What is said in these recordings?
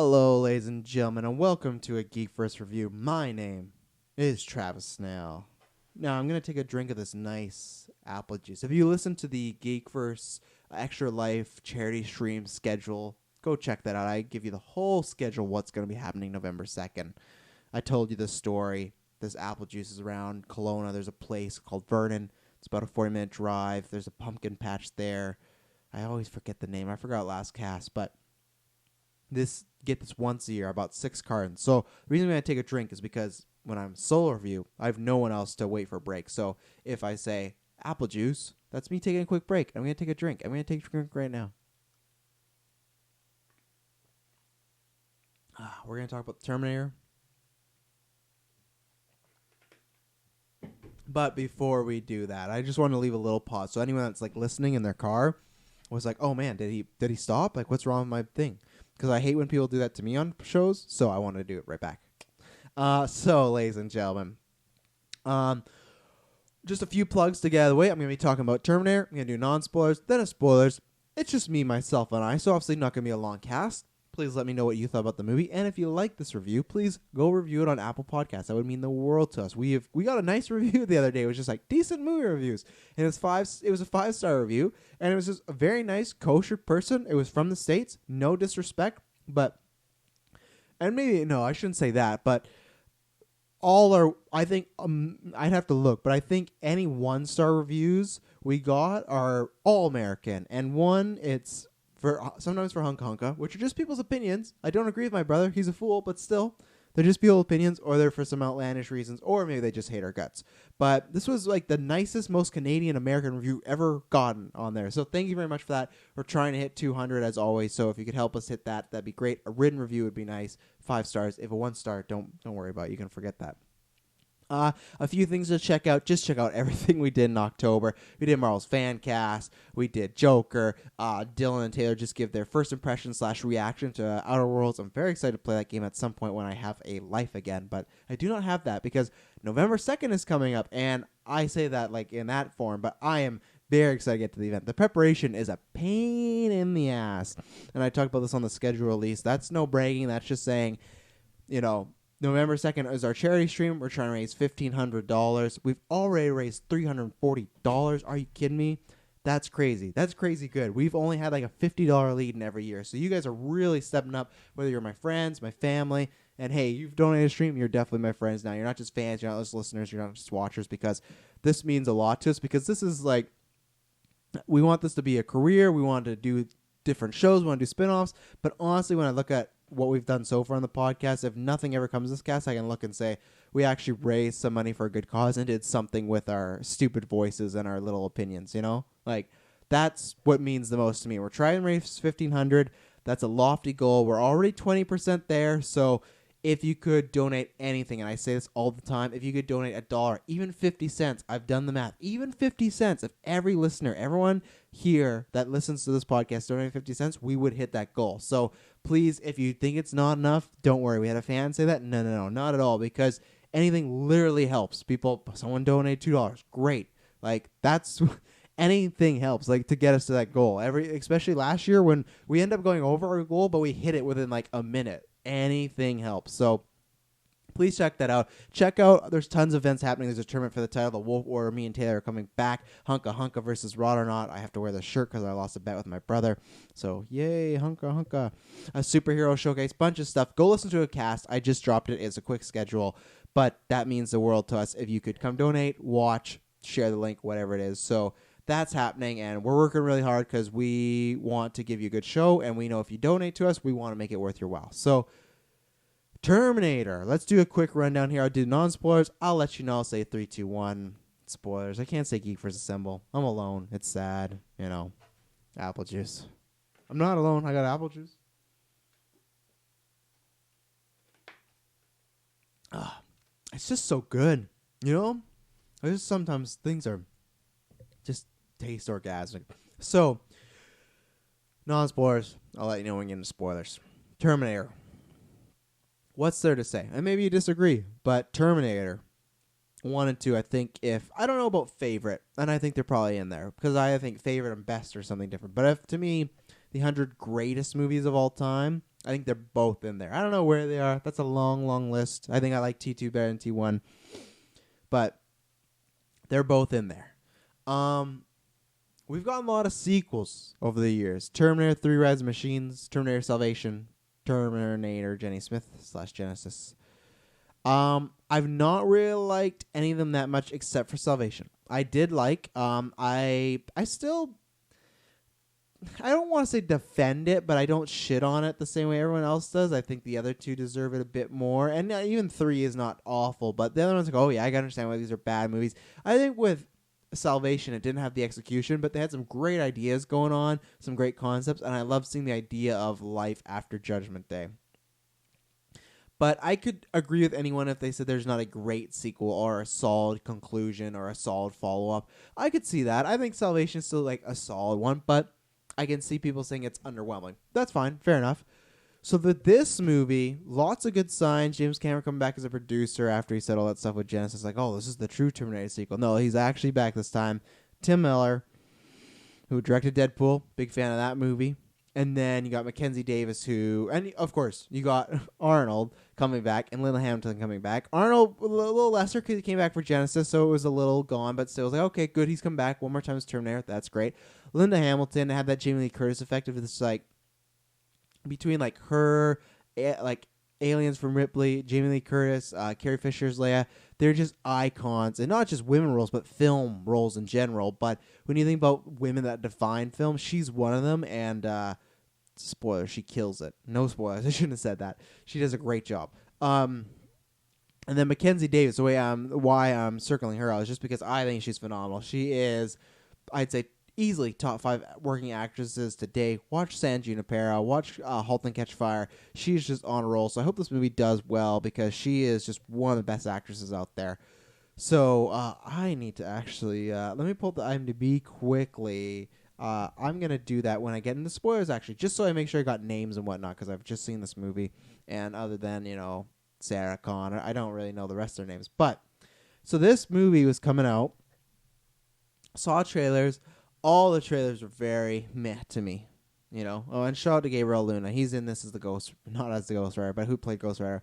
Hello, ladies and gentlemen, and welcome to a Geek First Review. My name is Travis Snell. Now, I'm going to take a drink of this nice apple juice. If you listen to the Geek First Extra Life charity stream schedule, go check that out. I give you the whole schedule, what's going to be happening November 2nd. I told you the story. This apple juice is around Kelowna. There's a place called Vernon. It's about a 40-minute drive. There's a pumpkin patch there. I always forget the name. I forgot last cast, but get this once a year, about 6 cartons. So the reason I take a drink is because when I'm solo review, I have no one else to wait for a break. So if I say apple juice, that's me taking a quick break. I'm going to take a drink. I'm going to take a drink right now. We're going to talk about the Terminator. But before we do that, I just want to leave a little pause. So anyone that's like listening in their car was like, "Oh man, did he stop? Like, what's wrong with my thing?" Because I hate when people do that to me on shows, so I wanted to do it right back. So, ladies and gentlemen, just a few plugs to get out of the way. I'm going to be talking about Terminator. I'm going to do non-spoilers, then a spoilers. It's just me, myself, and I, so obviously not going to be a long cast. Please let me know what you thought about the movie, and if you like this review, please go review it on Apple Podcasts. That would mean the world to us. We got a nice review the other day. It was just like decent movie reviews, and it was a 5-star review, and it was just a very nice, kosher person. It was from the States. No disrespect, but and maybe no, I shouldn't say that, but all are. I think I'd have to look, but I think any 1-star reviews we got are all American, and one it's. Sometimes for Hunka Hunka, which are just people's opinions. I don't agree with my brother. He's a fool, but still, they're just people's opinions, or they're for some outlandish reasons, or maybe they just hate our guts. But this was like the nicest, most Canadian American review ever gotten on there. So thank you very much for that. We're trying to hit 200 as always. So if you could help us hit that, that'd be great. A written review would be nice. 5 stars. If a 1-star, don't worry about it. You can forget that. A few things to check out. Just check out everything we did in October. We did Marvel's fan cast. We did Joker. Dylan and Taylor just give their first impression / reaction to Outer Worlds. I'm very excited to play that game at some point when I have a life again. But I do not have that because November 2nd is coming up. And I say that like in that form. But I am very excited to get to the event. The preparation is a pain in the ass. And I talked about this on the schedule release. That's no bragging. That's just saying, November 2nd is our charity stream. We're trying to raise $1,500. We've already raised $340. Are you kidding me? That's crazy. That's crazy good. We've only had like a $50 lead in every year. So you guys are really stepping up, whether you're my friends, my family. And hey, you've donated a stream. You're definitely my friends now. You're not just fans. You're not just listeners. You're not just watchers, because this means a lot to us, because this is like, we want this to be a career. We want to do different shows. We want to do spin-offs. But honestly, when I look at what we've done so far on the podcast, if nothing ever comes to this cast, I can look and say we actually raised some money for a good cause and did something with our stupid voices and our little opinions, like that's what means the most to me. We're trying to raise $1,500. That's a lofty goal. We're already 20% there. So if you could donate anything, and I say this all the time, if you could donate $1, even 50 cents, I've done the math, even 50 cents, if every listener, everyone here that listens to this podcast donated 50 cents, we would hit that goal. So please, if you think it's not enough, don't worry. We had a fan say that. No, not at all, because anything literally helps. Someone donated $2. Great. Like, that's anything helps, like, to get us to that goal. Especially last year when we ended up going over our goal, but we hit it within like a minute. Anything helps. So please check that out. There's tons of events happening. There's a tournament for the title. The Wolf Order, me and Taylor are coming back. Hunka Hunka versus Rod or Not. I have to wear the shirt because I lost a bet with my brother. So yay, Hunka Hunka. A superhero showcase, bunch of stuff. Go listen to a cast. I just dropped it. It's a quick schedule, but that means the world to us if you could come donate, watch, share the link, whatever it is. So that's happening, and we're working really hard because we want to give you a good show, and we know if you donate to us, we want to make it worth your while. So Terminator. Let's do a quick rundown here. I'll do non-spoilers. I'll let you know. I'll say 3, 2, 1. Spoilers. I can't say Geek First Assemble. I'm alone. It's sad. Apple juice. I'm not alone. I got apple juice. It's just so good. Just sometimes things are just taste orgasmic. So, non-spoilers. I'll let you know when we get into spoilers. Terminator. What's there to say? And maybe you disagree, but Terminator 1 and 2, I think I don't know about favorite, and I think they're probably in there, because I think favorite and best are something different. But if to me, the 100 greatest movies of all time, I think they're both in there. I don't know where they are. That's a long, long list. I think I like T2 better than T1. But they're both in there. We've gotten a lot of sequels over the years. Terminator 3 Rise of the Machines, Terminator Salvation, Terminator Jenny Smith / Genesis. I've not really liked any of them that much except for Salvation. I did like. I don't want to say defend it, but I don't shit on it the same way everyone else does. I think the other two deserve it a bit more. And even 3 is not awful, but the other one's like, oh yeah, I can understand why these are bad movies. I think with Salvation, it didn't have the execution, but they had some great ideas going on, some great concepts, and I love seeing the idea of life after Judgment Day. But I could agree with anyone if they said there's not a great sequel or a solid conclusion or a solid follow-up. I could see that. I think Salvation is still like a solid one, but I can see people saying it's underwhelming. That's fine. Fair enough. So this movie, lots of good signs. James Cameron coming back as a producer after he said all that stuff with Genesis. Like, oh, this is the true Terminator sequel. No, he's actually back this time. Tim Miller, who directed Deadpool. Big fan of that movie. And then you got Mackenzie Davis, and of course, you got Arnold coming back and Linda Hamilton coming back. Arnold, a little lesser because he came back for Genesis, so it was a little gone, but still was like, okay, good, he's come back one more time as Terminator. That's great. Linda Hamilton had that Jamie Lee Curtis effect of this, like, between, like, her, like, Aliens from Ripley, Jamie Lee Curtis, Carrie Fisher's Leia. They're just icons, and not just women roles, but film roles in general. But when you think about women that define film, she's one of them, and spoiler, she kills it. No spoilers, I shouldn't have said that. She does a great job. And then Mackenzie Davis, the way why I'm circling her out is just because I think she's phenomenal. She is, I'd say, easily top 5 working actresses today. Watch San Junipero, watch *Halt and Catch Fire*. She's just on a roll. So I hope this movie does well because she is just one of the best actresses out there. So I need to actually let me pull up the IMDb quickly. I'm gonna do that when I get into spoilers, actually, just so I make sure I got names and whatnot because I've just seen this movie, and other than Sarah Conor, I don't really know the rest of their names. But so this movie was coming out. Saw trailers. All the trailers were very meh to me, Oh, and shout out to Gabriel Luna. He's in this as the Ghost, not as the Ghost Rider, but who played Ghost Rider.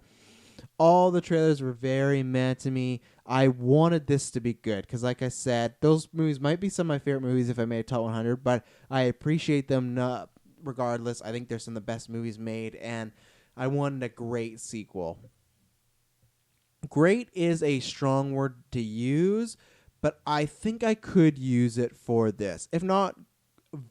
All the trailers were very meh to me. I wanted this to be good because, like I said, those movies might be some of my favorite movies if I made a top 100, but I appreciate them regardless. I think they're some of the best movies made, and I wanted a great sequel. Great is a strong word to use, but I think I could use it for this. If not,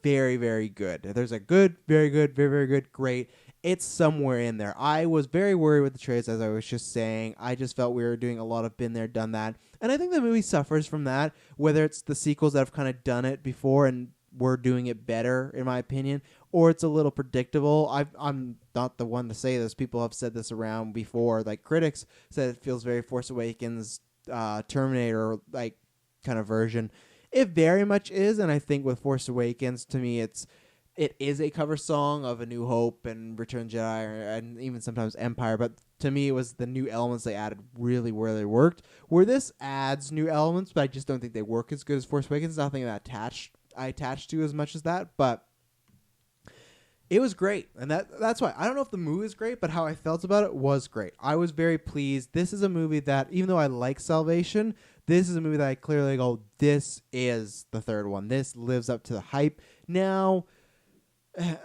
very, very good. There's a good, very good, very, very good, great. It's somewhere in there. I was very worried with the trailers, as I was just saying. I just felt we were doing a lot of been there, done that. And I think the movie suffers from that, whether it's the sequels that have kind of done it before and we're doing it better, in my opinion, or it's a little predictable. I'm not the one to say this. People have said this around before. Like, critics said it feels very Force Awakens, Terminator, like, kind of version. It very much is, and I think with Force Awakens, to me, it is a cover song of A New Hope and Return of the Jedi, and even sometimes Empire, but to me it was the new elements they added really worked. Where this adds new elements, but I just don't think they work as good as Force Awakens. Nothing that I attached to as much as that, but it was great, and that's why. I don't know if the movie is great, but how I felt about it was great. I was very pleased. This is a movie that, even though I like Salvation, this is a movie that I clearly go, this is the third one. This lives up to the hype. Now,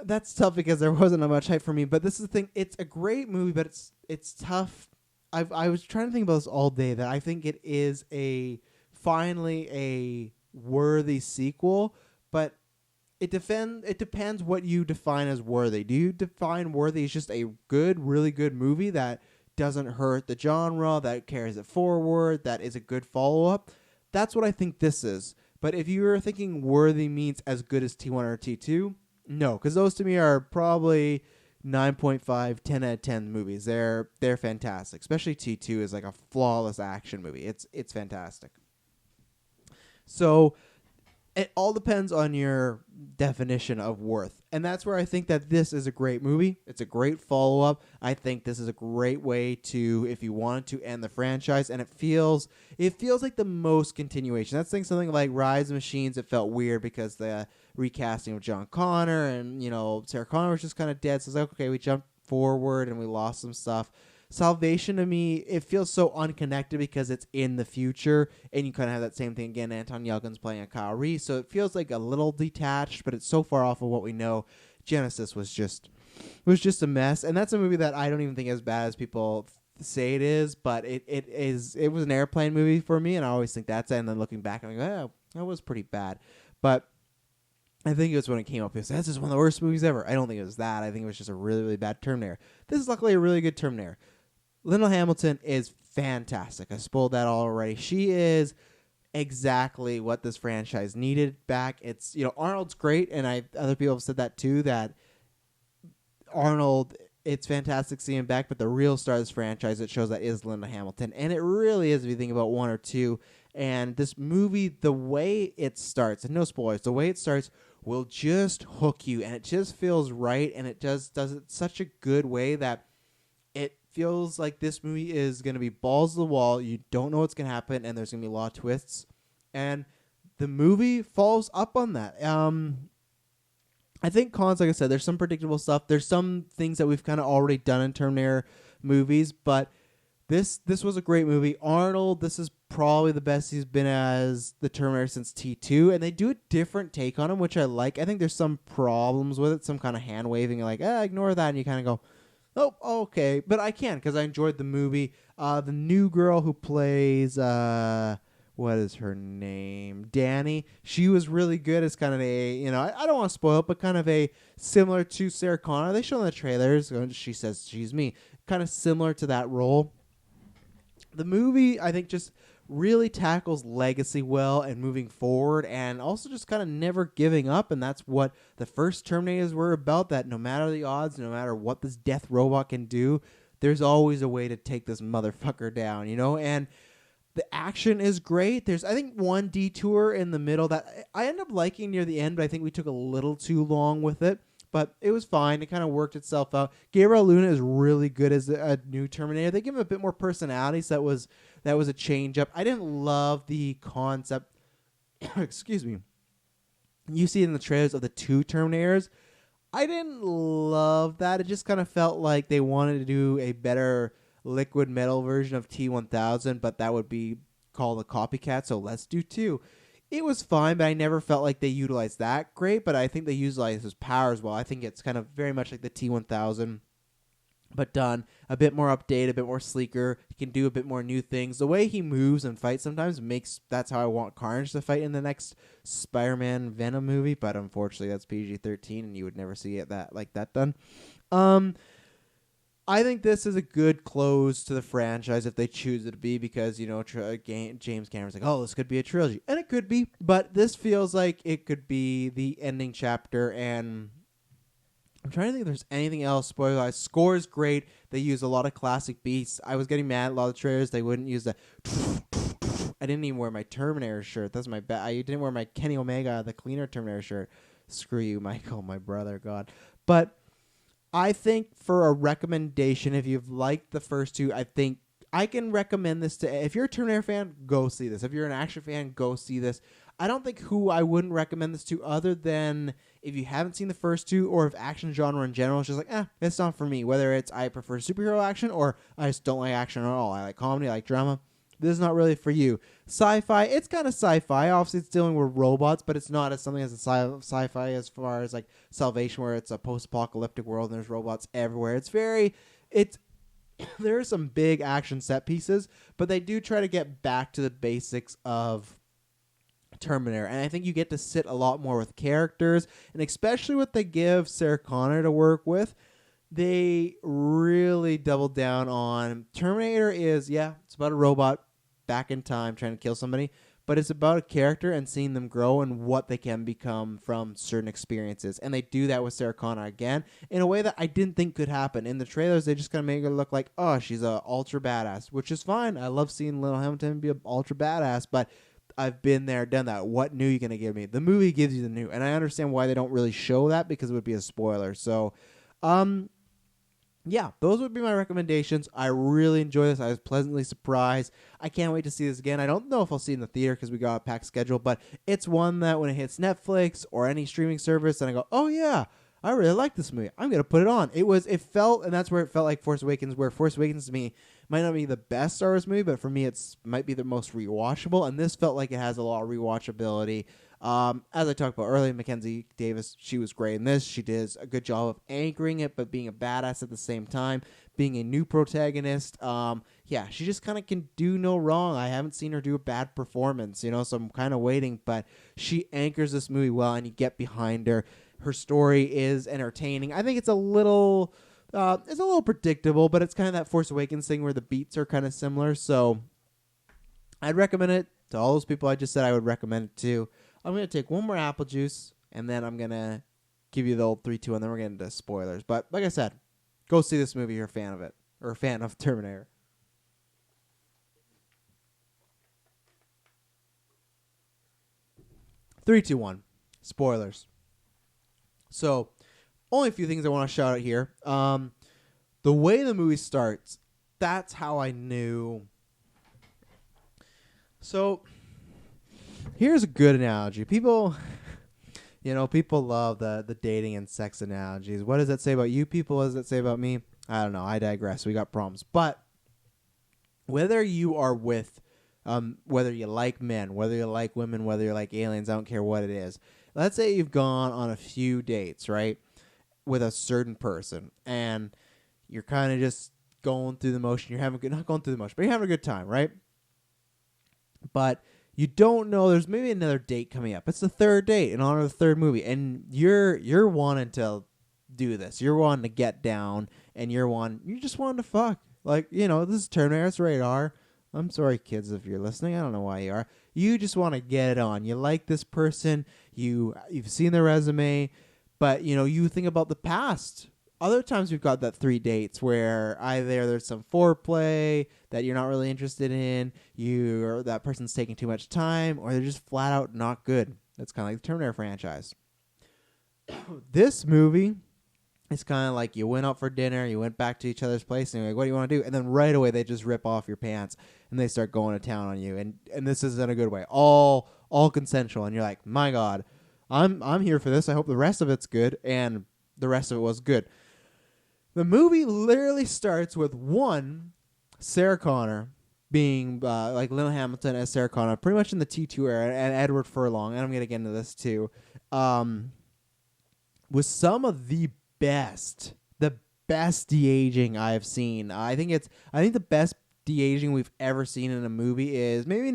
that's tough because there wasn't much hype for me, but this is the thing. It's a great movie, but it's tough. I was trying to think about this all day, that I think it is finally a worthy sequel, but it depends what you define as worthy. Do you define worthy as just a good, really good movie that doesn't hurt the genre, that carries it forward, that is a good follow-up? That's what I think this is. But if you were thinking worthy means as good as T1 or T2, no, because those to me are probably 9.5, 10 out of 10 movies. They're fantastic. Especially T2 is like a flawless action movie. It's fantastic. So it all depends on your definition of worth. And that's where I think that this is a great movie. It's a great follow-up. I think this is a great way to, if you wanted to, end the franchise. And it feels like the most continuation. That's something like Rise of Machines. It felt weird because the recasting of John Connor and, Sarah Conor was just kind of dead. So it's like, okay, we jumped forward and we lost some stuff. Salvation to me, it feels so unconnected because it's in the future, and you kind of have that same thing again. Anton Yelchin's playing a Kyle Reese, so it feels like a little detached, but it's so far off of what we know. Genesis was just a mess, and that's a movie that I don't even think as bad as people say it is, but it is. It was an airplane movie for me, and I always think that's it. And then looking back, I'm like, oh, that was pretty bad, but I think it was when it came up. This is one of the worst movies ever. I don't think it was that. I think it was just a really, really bad Terminator. This is luckily a really good Terminator. Linda Hamilton is fantastic. I spoiled that already. She is exactly what this franchise needed back. It's, Arnold's great, and other people have said that too, that Arnold, it's fantastic seeing him back, but the real star of this franchise, it shows that is Linda Hamilton. And it really is if you think about 1 or 2. And this movie, the way it starts, and no spoilers, the way it starts will just hook you, and it just feels right, and it does it such a good way that it feels like this movie is going to be balls to the wall. You don't know what's going to happen, and there's going to be a lot of twists. And the movie follows up on that. I think cons, like I said, there's some predictable stuff. There's some things that we've kind of already done in Terminator movies, but this was a great movie. Arnold, this is probably the best he's been as the Terminator since T2, and they do a different take on him, which I like. I think there's some problems with it, some kind of hand-waving, like, ignore that, and you kind of go, oh, okay. But I can, because I enjoyed the movie. The new girl who plays, what is her name? Danny. She was really good as kind of a, I don't want to spoil it, but kind of a similar to Sarah Conor. They show in the trailers. She says she's me. Kind of similar to that role. The movie, I think, just really tackles legacy well and moving forward, and also just kind of never giving up. And that's what the first Terminators were about, that no matter the odds, no matter what this death robot can do, there's always a way to take this motherfucker down, and the action is great. There's, I think, one detour in the middle that I end up liking near the end, but I think we took a little too long with it. But it was fine. It kind of worked itself out. Gabriel Luna is really good as a new Terminator. They give him a bit more personality, so that was a change up. I didn't love the concept. Excuse me. You see it in the trailers of the 2 Terminators. I didn't love that. It just kind of felt like they wanted to do a better liquid metal version of T-1000, but that would be called a copycat, so let's do 2. It was fine, but I never felt like they utilized that great, but I think they utilized his powers well. I think it's kind of very much like the T-1000, but done a bit more updated, a bit more sleeker. He can do a bit more new things. The way he moves and fights sometimes that's how I want Carnage to fight in the next Spider-Man Venom movie, but unfortunately that's PG-13, and you would never see it like that done. I think this is a good close to the franchise if they choose it to be, because, James Cameron's like, oh, this could be a trilogy. And it could be, but this feels like it could be the ending chapter. And I'm trying to think if there's anything else. Spoiler-wise, score is great. They use a lot of classic beats. I was getting mad at a lot of trailers. They wouldn't use the... I didn't even wear my Terminator shirt. That's my bad. I didn't wear my Kenny Omega, the cleaner Terminator shirt. Screw you, Michael, my brother, God. But I think for a recommendation, if you've liked the first 2, I think I can recommend this to... If you're a Terminator fan, go see this. If you're an action fan, go see this. I don't think who I wouldn't recommend this to, other than if you haven't seen the first 2, or if action genre in general is just like, it's not for me. Whether it's I prefer superhero action, or I just don't like action at all. I like comedy, I like drama. This is not really for you. Sci-fi, it's kind of sci-fi. Obviously, it's dealing with robots, but it's not as something as a sci-fi as far as like Salvation, where it's a post-apocalyptic world and there's robots everywhere. There are some big action set pieces, but they do try to get back to the basics of Terminator, and I think you get to sit a lot more with characters, and especially what they give Sarah Conor to work with. They really doubled down on Terminator is, it's about a robot back in time trying to kill somebody, but it's about a character and seeing them grow and what they can become from certain experiences. And they do that with Sarah Conor again in a way that I didn't think could happen. In the trailers, they just kind of make her look like, oh, she's a ultra badass, which is fine. I love seeing Little Hamilton be an ultra badass, but I've been there, done that. What new are you going to give me? The movie gives you the new, and I understand why they don't really show that, because it would be a spoiler. So, yeah, those would be my recommendations. I really enjoy this. I was pleasantly surprised. I can't wait to see this again. I don't know if I'll see it in the theater because we got a packed schedule, but it's one that when it hits Netflix or any streaming service, and I go, oh yeah, I really like this movie. I'm gonna put it on. It felt, and that's where it felt like Force Awakens. Where Force Awakens to me might not be the best Star Wars movie, but for me, might be the most rewatchable. And this felt like it has a lot of rewatchability. As I talked about earlier, Mackenzie Davis, she was great in this. She did a good job of anchoring it, but being a badass at the same time, being a new protagonist. Yeah, she just kind of can do no wrong. I haven't seen her do a bad performance, so I'm kind of waiting, but she anchors this movie well, and you get behind her. Her story is entertaining. I think it's a little predictable, but it's kind of that Force Awakens thing where the beats are kind of similar. So I'd recommend it to all those people I just said I would recommend it to. I'm going to take one more apple juice, and then I'm going to give you the old 3-2, and then we're getting into spoilers. But like I said, go see this movie if you're a fan of it, or a fan of Terminator. 3, 2, 1. Spoilers. So, only a few things I want to shout out here. The way the movie starts, that's how I knew. So, here's a good analogy. People love the dating and sex analogies. What does that say about you people? What does that say about me? I don't know. I digress. We got problems. But whether you are with, whether you like men, whether you like women, whether you like aliens, I don't care what it is. Let's say you've gone on a few dates, right, with a certain person, and you're kind of just going through the motion. Not going through the motion, but you're having a good time, right? But you don't know there's maybe another date coming up. It's the third date in honor of the third movie, and you're wanting to do this. You're wanting to get down, and you just wanting to fuck. Like, this is Terminator, it's radar. I'm sorry, kids, if you're listening. I don't know why you are. You just want to get it on. You like this person. You've seen their resume, but you think about the past. Other times we've got that 3 dates where either there's some foreplay that you're not really interested in, or that person's taking too much time, or they're just flat out not good. That's kind of like the Terminator franchise. This movie, it's kind of like you went out for dinner, you went back to each other's place, and you're like, what do you want to do? And then right away they just rip off your pants and they start going to town on you. And this is in a good way. All consensual. And you're like, my God, I'm here for this. I hope the rest of it's good. And the rest of it was good. The movie literally starts with Sarah Conor being like Lil Hamilton as Sarah Conor, pretty much in the T2 era, and Edward Furlong, and I'm going to get into this too, with some of the best DeAging I've seen. I think the best DeAging we've ever seen in a movie is maybe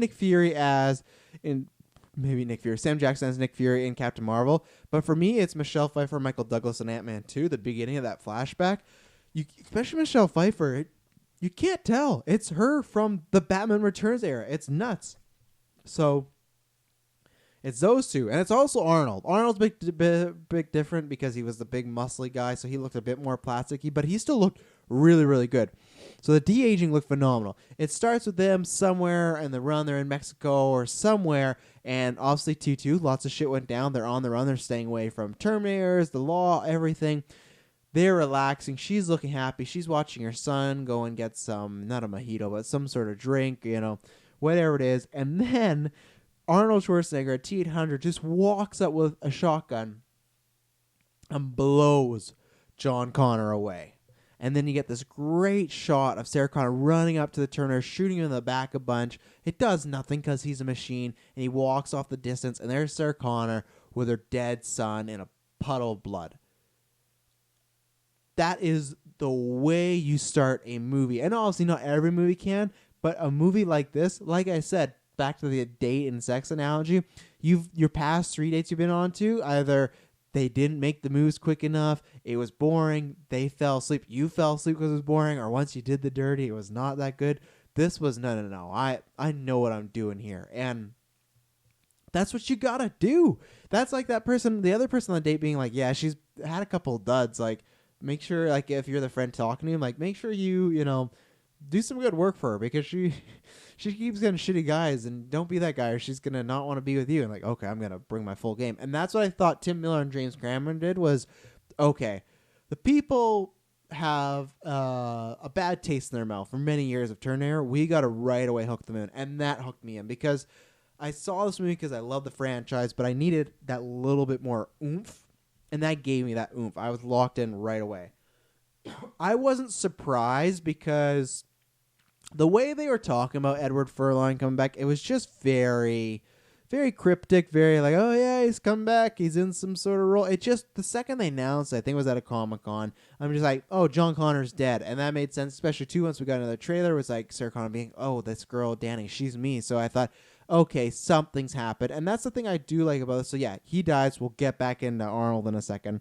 Sam Jackson as Nick Fury in Captain Marvel. But for me, it's Michelle Pfeiffer, Michael Douglas, and Ant-Man 2, the beginning of that flashback. Especially Michelle Pfeiffer, you can't tell. It's her from the Batman Returns era. It's nuts. So it's those two. And it's also Arnold. Arnold's big different because he was the big muscly guy, so he looked a bit more plasticky, but he still looked really, really good. So the de-aging looked phenomenal. It starts with them somewhere in the run. They're in Mexico or somewhere, and obviously T2, lots of shit went down. They're on the run. They're staying away from Terminators, the law, everything. They're relaxing. She's looking happy. She's watching her son go and get some, not a mojito, but some sort of drink, whatever it is. And then Arnold Schwarzenegger at T-800 just walks up with a shotgun and blows John Connor away. And then you get this great shot of Sarah Connor running up to the Terminator, shooting him in the back a bunch. It does nothing because he's a machine, and he walks off the distance, and there's Sarah Connor with her dead son in a puddle of blood. That is the way you start a movie. And obviously not every movie can, but a movie like this, like I said, back to the date and sex analogy, your past 3 dates you've been on to, either they didn't make the moves quick enough, it was boring, they fell asleep, you fell asleep because it was boring, or once you did the dirty, it was not that good. This was no. I know what I'm doing here. And that's what you gotta do. That's like that person, the other person on the date being like, yeah, she's had a couple of duds. Like, make sure, like, if you're the friend talking to him, like, make sure you do some good work for her, because she keeps getting shitty guys, and don't be that guy or she's gonna not want to be with you. And like, okay, I'm gonna bring my full game. And that's what I thought Tim Miller and James Cameron did was, okay, the people have a bad taste in their mouth for many years of Terminator. We got to right away hook them in, and that hooked me in because I saw this movie because I love the franchise, but I needed that little bit more oomph. And that gave me that oomph. I was locked in right away. I wasn't surprised because the way they were talking about Edward Furlong coming back, it was just very, very cryptic, very like, oh yeah, he's come back, he's in some sort of role. It just, the second they announced, I think it was at a Comic-Con, I'm just like, oh, John Connor's dead. And that made sense, especially too, once we got another trailer, it was like Sarah Connor being, oh, this girl, Danny, she's me. So I thought, okay, something's happened. And that's the thing I do like about this. So yeah, he dies. We'll get back into Arnold in a second.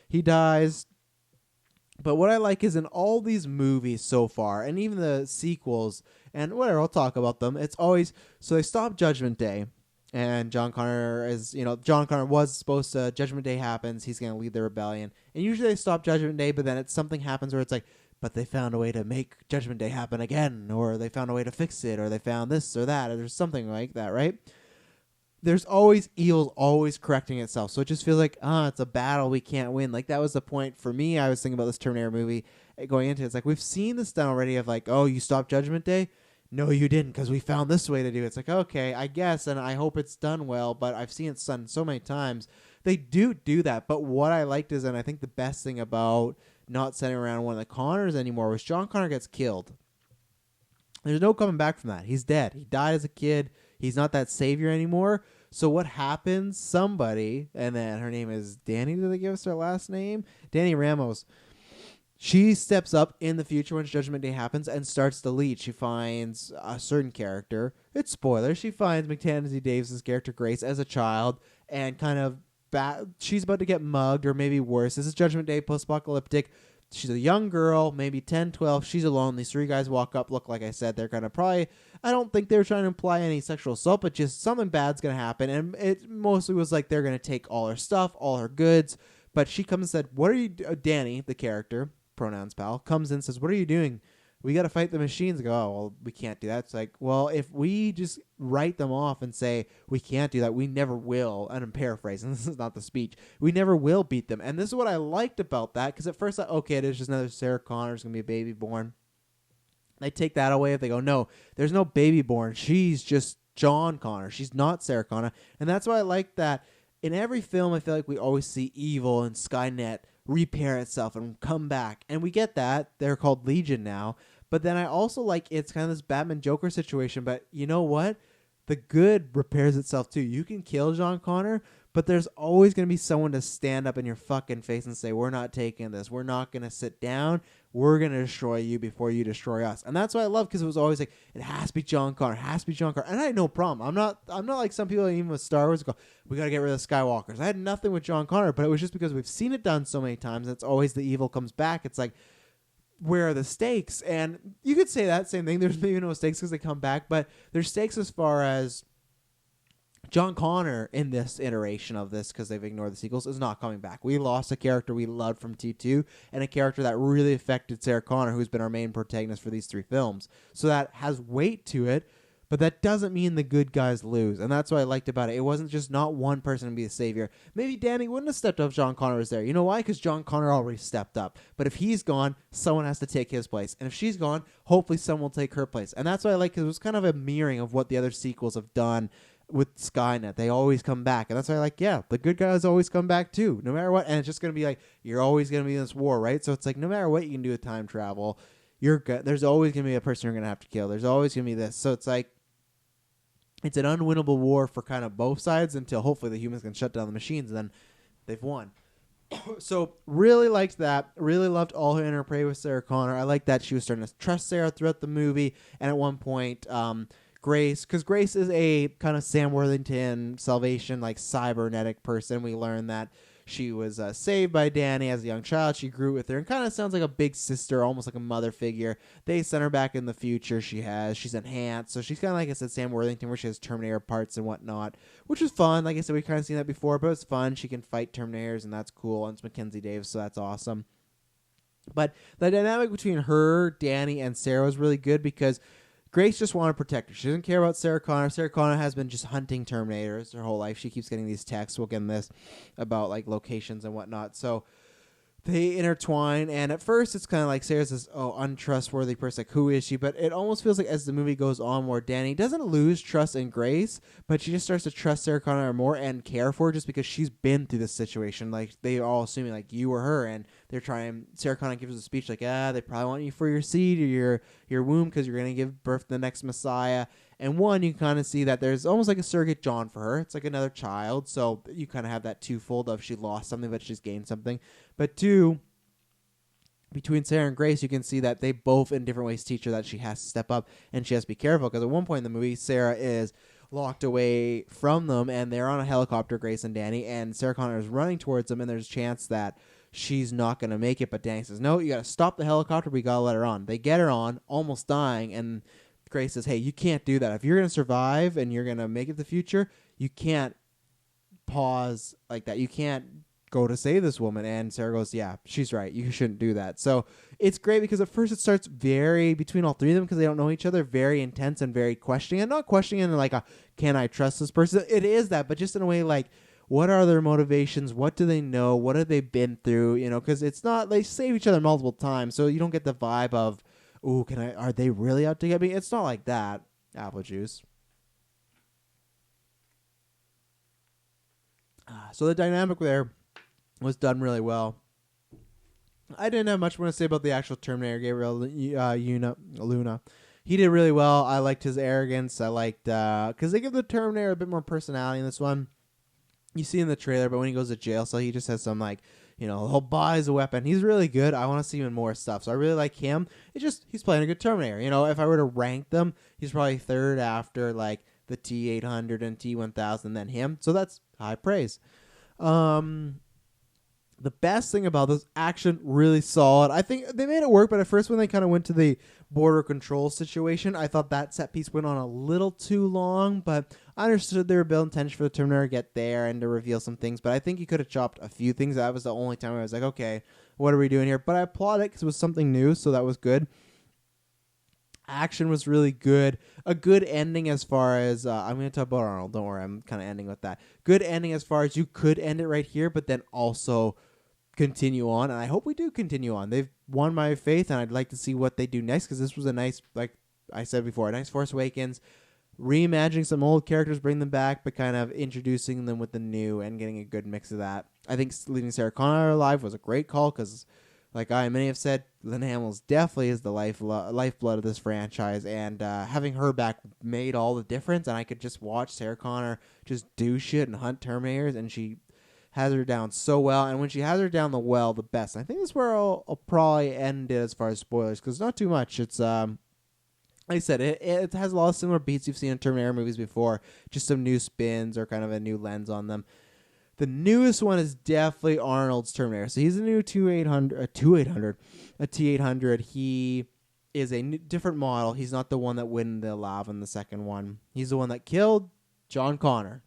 He dies. But what I like is in all these movies so far, and even the sequels, and whatever, I'll talk about them, it's always, so they stop Judgment Day, and John Connor is, John Connor was supposed to, Judgment Day happens, he's going to lead the rebellion, and usually they stop Judgment Day, but then something happens where it's like, but they found a way to make Judgment Day happen again, or they found a way to fix it, or they found this or that, or there's something like that, right? There's always evil, always correcting itself. So it just feels like, it's a battle we can't win. Like, that was the point for me. I was thinking about this Terminator movie going into it. It's like, we've seen this done already of like, oh, you stopped Judgment Day? No, you didn't, because we found this way to do it. It's like, okay, I guess, and I hope it's done well, but I've seen it done so many times. They do that, but what I liked is, and I think the best thing about not sending around one of the Connors anymore was John Connor gets killed. There's no coming back from that. He's dead. He died as a kid. He's not that savior anymore. So what happens? Somebody, and then her name is Danny. Did they give us her last name? Danny Ramos. She steps up in the future when Judgment Day happens and starts to lead. She finds a certain character. It's spoilers. She finds Mackenzie Davis' character Grace as a child and kind of she's about to get mugged or maybe worse. This is Judgment Day, post-apocalyptic. She's a young girl, maybe 10, 12. She's alone. These three guys walk up. Look, like I said, they're going to probably, I don't think they were trying to imply any sexual assault, but just something bad's going to happen. And it mostly was like they're going to take all her stuff, all her goods. But she comes and said, what are you, Danny, the character, pronouns pal, comes in and says, what are you doing? We got to fight the machines. I go, oh, well, we can't do that. It's like, well, if we just write them off and say we can't do that, we never will. And I'm paraphrasing. This is not the speech. We never will beat them. And this is what I liked about that, because at first I thought, okay, there's just another Sarah Connor. There's going to be a baby born. They take that away. If they go, no, there's no baby born. She's just John Connor. She's not Sarah Connor. And that's why I like that. In every film, I feel like we always see evil and Skynet repair itself and come back. And we get that. They're called Legion now. But then I also like it's kind of this Batman Joker situation. But you know what? The good repairs itself too. You can kill John Connor, but there's always going to be someone to stand up in your fucking face and say, we're not taking this. We're not going to sit down. We're going to destroy you before you destroy us. And that's what I love, because it was always like, it has to be John Connor. It has to be John Connor. And I had no problem. I'm not like some people, even with Star Wars, go, we got to get rid of the Skywalkers. I had nothing with John Connor, but it was just because we've seen it done so many times. And it's always the evil comes back. It's like, where are the stakes? And you could say that same thing. There's maybe no stakes because they come back, but there's stakes as far as John Connor in this iteration of this, because they've ignored the sequels, is not coming back. We lost a character we loved from T2 and a character that really affected Sarah Connor, who's been our main protagonist for these three films. So that has weight to it, but that doesn't mean the good guys lose. And that's what I liked about it. It wasn't just not one person to be the savior. Maybe Danny wouldn't have stepped up if John Connor was there. You know why? Because John Connor already stepped up. But if he's gone, someone has to take his place. And if she's gone, hopefully someone will take her place. And that's what I like, because it was kind of a mirroring of what the other sequels have done with Skynet. They always come back. And that's why I like, yeah, the good guys always come back too, no matter what. And it's just going to be like, you're always going to be in this war, right? So it's like, no matter what you can do with time travel, you're good. There's always going to be a person you're going to have to kill. There's always going to be this. So it's like, it's an unwinnable war for kind of both sides until hopefully the humans can shut down the machines, and then they've won. So really liked that. Really loved all her interplay with Sarah Connor. I like that she was starting to trust Sarah throughout the movie. And at one point, Grace, because Grace is a kind of Sam Worthington Salvation, like cybernetic person. We learned that she was saved by Danny as a young child. She grew with her and kind of sounds like a big sister, almost like a mother figure. They sent her back in the future. She's enhanced. So she's kind of, like I said, Sam Worthington, where she has Terminator parts and whatnot, which is fun. Like I said, we've kind of seen that before, but it's fun. She can fight Terminators, and that's cool. And it's Mackenzie Davis, so that's awesome. But the dynamic between her, Danny, and Sarah was really good, because Grace just wanted to protect her. She doesn't care about Sarah Connor. Sarah Connor has been just hunting Terminators her whole life. She keeps getting these texts, we'll get in this, about like locations and whatnot. So they intertwine, and at first it's kind of like Sarah's this untrustworthy person. Like, who is she? But it almost feels like as the movie goes on, more Danny doesn't lose trust in Grace, but she just starts to trust Sarah Connor more and care for her just because she's been through this situation. Like, they are all assuming like you or her, and they're trying. Sarah Connor gives a speech like, they probably want you for your seed or your womb because you're gonna give birth to the next Messiah. And one, you kind of see that there's almost like a surrogate John for her. It's like another child, so you kind of have that twofold of she lost something but she's gained something. But two, between Sarah and Grace, you can see that they both in different ways teach her that she has to step up and she has to be careful. Because at one point in the movie, Sarah is locked away from them and they're on a helicopter, Grace and Danny, and Sarah Connor is running towards them, and there's a chance that she's not going to make it. But Danny says, no, you got to stop the helicopter. We got to let her on. They get her on, almost dying, and Grace says, hey, you can't do that. If you're going to survive and you're going to make it the future, you can't pause like that. You can't go to save this woman. And Sarah goes, yeah, she's right. You shouldn't do that. So it's great because at first it starts very, between all three of them, because they don't know each other, very intense and very questioning. And not questioning in like can I trust this person? It is that, but just in a way like, what are their motivations? What do they know? What have they been through? You know, because it's not, they save each other multiple times. So you don't get the vibe of, ooh, are they really out to get me? It's not like that. Apple juice. So the dynamic there was done really well. I didn't have much more to say about the actual Terminator, Gabriel Luna. He did really well. I liked his arrogance. I liked, because they give the Terminator a bit more personality in this one. You see in the trailer, but when he goes to jail, so he just has some like, he'll buy his weapon. He's really good. I want to see even more stuff. So I really like him. It's just, he's playing a good Terminator. If I were to rank them, he's probably third after like the T-800 and T-1000, then him. So that's high praise. The best thing about this, action, really solid. I think they made it work, but at first when they kind of went to the border control situation, I thought that set piece went on a little too long, but I understood they were building tension for the Terminator to get there and to reveal some things, but I think you could have chopped a few things. That was the only time I was like, okay, what are we doing here? But I applaud it because it was something new, so that was good. Action was really good. A good ending as far as I'm going to talk about Arnold. Don't worry, I'm kind of ending with that. Good ending as far as you could end it right here, but then also continue on, and I hope we do continue on. They've won my faith, and I'd like to see what they do next, because this was a nice, like I said before, a nice Force Awakens, reimagining some old characters, bring them back, but kind of introducing them with the new and getting a good mix of that. I think leaving Sarah Connor alive was a great call, because like many have said, Lynn Hamill's definitely is the lifeblood of this franchise, and having her back made all the difference, and I could just watch Sarah Connor just do shit and hunt Terminators, and she has her down so well. And when she has her down the best. And I think that's where I'll probably end it as far as spoilers, because not too much. It's like I said, it has a lot of similar beats you've seen in Terminator movies before, just some new spins or kind of a new lens on them. The newest one is definitely Arnold's Terminator. So he's a new a T-800. He is a different model. He's not the one that went the lava in the second one. He's the one that killed John Connor.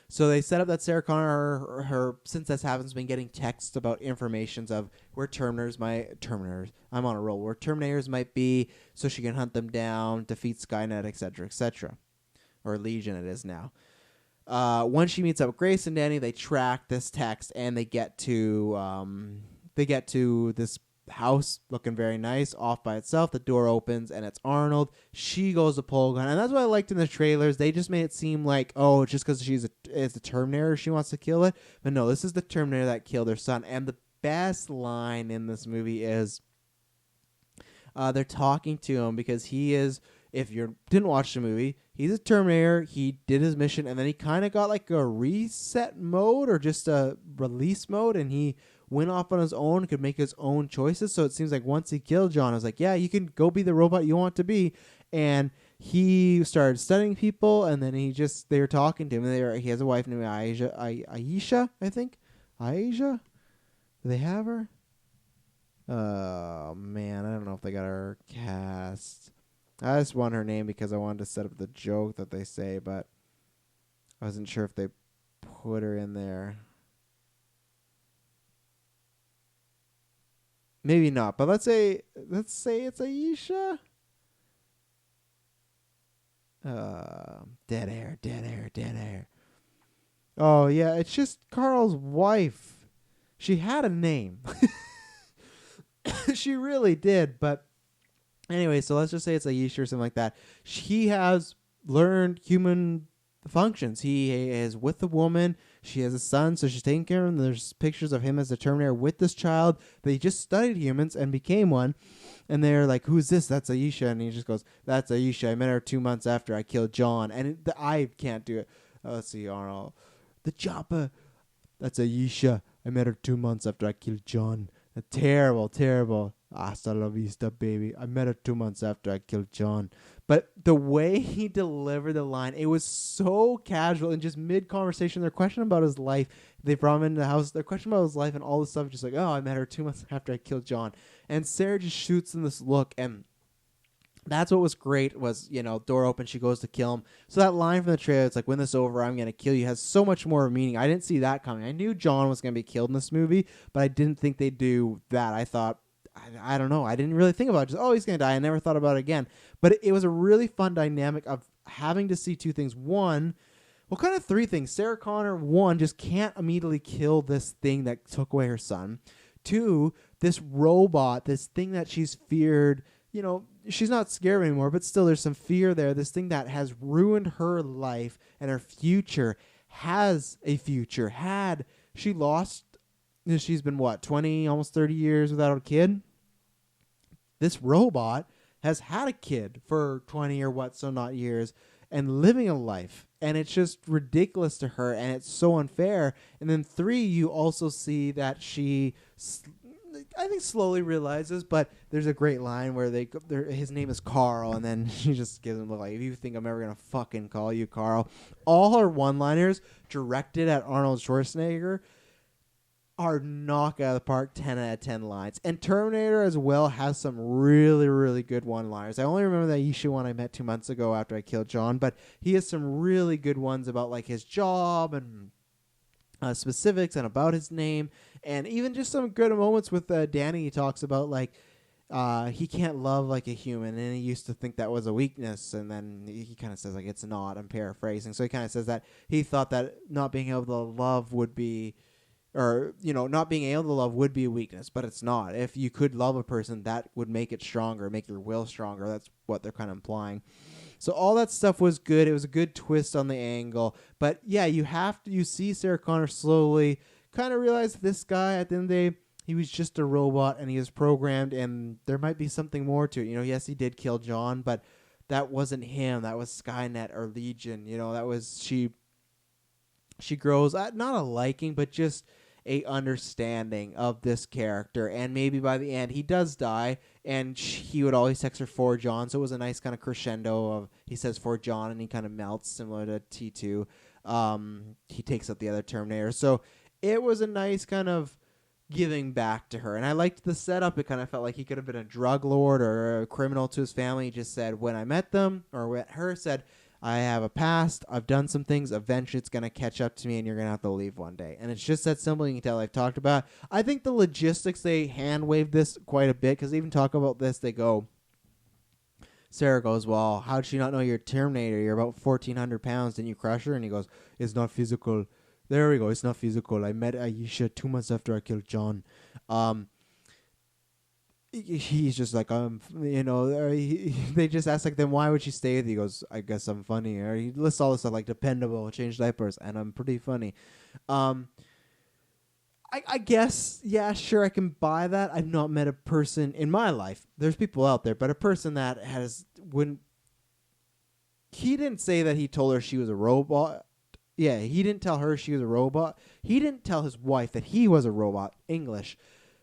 So they set up that Sarah Connor, her since this happens, been getting texts about informations of where Terminators, I'm on a roll, where Terminators might be, so she can hunt them down, defeat Skynet, etc., etc. Or Legion it is now. Once she meets up with Grace and Danny, they track this text, and they get to this house looking very nice off by itself. The door opens and it's Arnold. She goes to pull a gun, and that's what I liked in the trailers. They just made it seem like, oh, just because it's a Terminator, she wants to kill it. But no, this is the Terminator that killed her son. And the best line in this movie is they're talking to him, because he is, if you didn't watch the movie, he's a Terminator. He did his mission, and then he kind of got like a reset mode or just a release mode, and he went off on his own, could make his own choices. So it seems like once he killed John, I was like, yeah, you can go be the robot you want to be. And he started studying people, and then they were talking to him. He has a wife named Aisha, I think. Aisha? Do they have her? Oh, man, I don't know if they got her cast. I just want her name because I wanted to set up the joke that they say, but I wasn't sure if they put her in there. Maybe not, but let's say it's Aisha. Dead air. Oh yeah, it's just Carl's wife. she had a name. She really did. But anyway, so let's just say it's Aisha or something like that. He has learned human functions. He is with the woman. She has a son, so she's taking care of him. There's pictures of him as the Terminator with this child. They just studied humans and became one. And they're like, "Who's this?" "That's Aisha." And he just goes, "That's Aisha. I met her 2 months after I killed John." And I can't do it. Let's see, Arnold. "The chopper. That's Aisha. I met her 2 months after I killed John." Terrible, terrible. "Hasta la vista, baby. I met her 2 months after I killed John." But the way he delivered the line, it was so casual and just mid-conversation. They're questioning about his life. They brought him into the house. They're questioning about his life and all this stuff. Just like, "Oh, I met her 2 months after I killed John." And Sarah just shoots in this look. And that's what was great was, door open. She goes to kill him. So that line from the trailer, it's like, "When this is over, I'm going to kill you," has so much more meaning. I didn't see that coming. I knew John was going to be killed in this movie, but I didn't think they'd do that. I thought, I don't know. I didn't really think about it. Just, oh, he's going to die. I never thought about it again. But it was a really fun dynamic of having to see two things. One, well, kind of three things. Sarah Conor, one, just can't immediately kill this thing that took away her son. Two, this robot, this thing that she's feared, she's not scared anymore, but still there's some fear there. This thing that has ruined her life and her future has a future. Had she lost, she's been 20, almost 30 years without a kid. This robot has had a kid for 20 or so not years and living a life. And it's just ridiculous to her, and it's so unfair. And then three, you also see that she, I think, slowly realizes, but there's a great line where his name is Carl, and then she just gives him the if you think I'm ever going to fucking call you Carl. All her one-liners directed at Arnold Schwarzenegger are knock out of the park, 10 out of 10 lines. And Terminator as well has some really, really good one-liners. I only remember the Aisha one I met 2 months ago after I killed John, but he has some really good ones about his job and specifics and about his name, and even just some good moments with Danny. He talks about he can't love like a human, and he used to think that was a weakness, and then he kind of says it's not. I'm paraphrasing. So he kind of says that he thought that not being able to love would be, or not being able to love would be a weakness, but it's not. If you could love a person, that would make it stronger, make your will stronger. That's what they're kind of implying. So all that stuff was good. It was a good twist on the angle. But yeah, you see Sarah Conor slowly kind of realize this guy at the end of the day, he was just a robot and he was programmed, and there might be something more to it. Yes, he did kill John, but that wasn't him. That was Skynet or Legion. That was she grows not a liking, but just a understanding of this character. And maybe by the end he does die, and he would always text her for John. So it was a nice kind of crescendo of he says for John and he kind of melts, similar to T2. He takes out the other Terminator. So it was a nice kind of giving back to her. And I liked the setup. It kind of felt like he could have been a drug lord or a criminal to his family. He just said, when I met them, or when her said, I have a past, I've done some things, eventually it's going to catch up to me and you're going to have to leave one day. And it's just that simple. You can tell I've talked about. I think the logistics, they hand-waved this quite a bit, because they even talk about this. They go, Sarah goes, well, how'd she not know you're Terminator? You're about 1,400 pounds. Didn't you crush her? And he goes, it's not physical. There we go. It's not physical. I met Aisha 2 months after I killed John. He's just like, they just ask then why would she stay with you? He goes, I guess I'm funny. Or he lists all this stuff dependable, change diapers, and I'm pretty funny. I guess, yeah, sure, I can buy that. I've not met a person in my life. There's people out there, but a person that he didn't say that he told her she was a robot. Yeah, he didn't tell her she was a robot. He didn't tell his wife that he was a robot, English.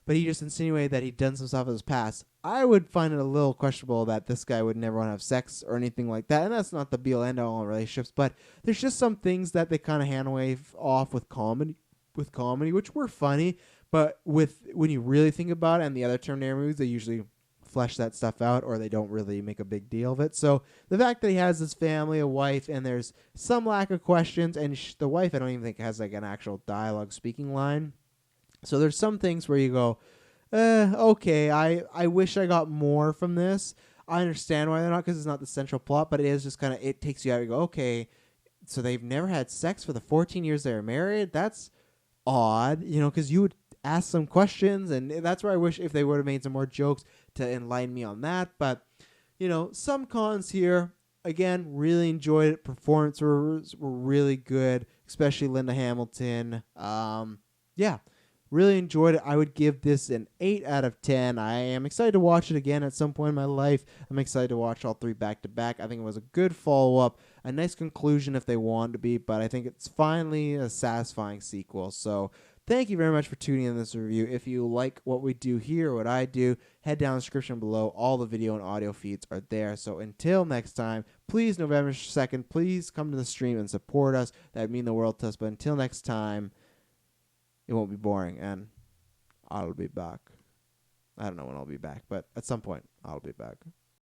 But he just insinuated that he'd done some stuff in his past. I would find it a little questionable that this guy would never want to have sex or anything like that. And that's not the be-all end-all in relationships. But there's just some things that they kind of hand-wave off with comedy, which were funny. But when you really think about it, and the other Terminator movies, they usually flesh that stuff out, or they don't really make a big deal of it. So the fact that he has this family, a wife, and there's some lack of questions, and the wife I don't even think has an actual dialogue speaking line. So there's some things where you go, okay, I wish I got more from this. I understand why they're not, because it's not the central plot, but it is just it takes you out. You go, okay, so they've never had sex for the 14 years they were married? That's odd, because you would ask some questions, and that's where I wish if they would have made some more jokes to enlighten me on that. But, some cons here. Again, really enjoyed it. Performances were really good, especially Linda Hamilton. Yeah, really enjoyed it. I would give this an 8 out of 10. I am excited to watch it again at some point in my life. I'm excited to watch all 3 back to back. I think it was a good follow-up, a nice conclusion if they wanted to be, but I think it's finally a satisfying sequel. So thank you very much for tuning in this review. If you like what we do here, what I do, head down the description below. All the video and audio feeds are there. So until next time, please, November 2nd, please come to the stream and support us. That would mean the world to us. But until next time, it won't be boring, and I'll be back. I don't know when I'll be back, but at some point, I'll be back.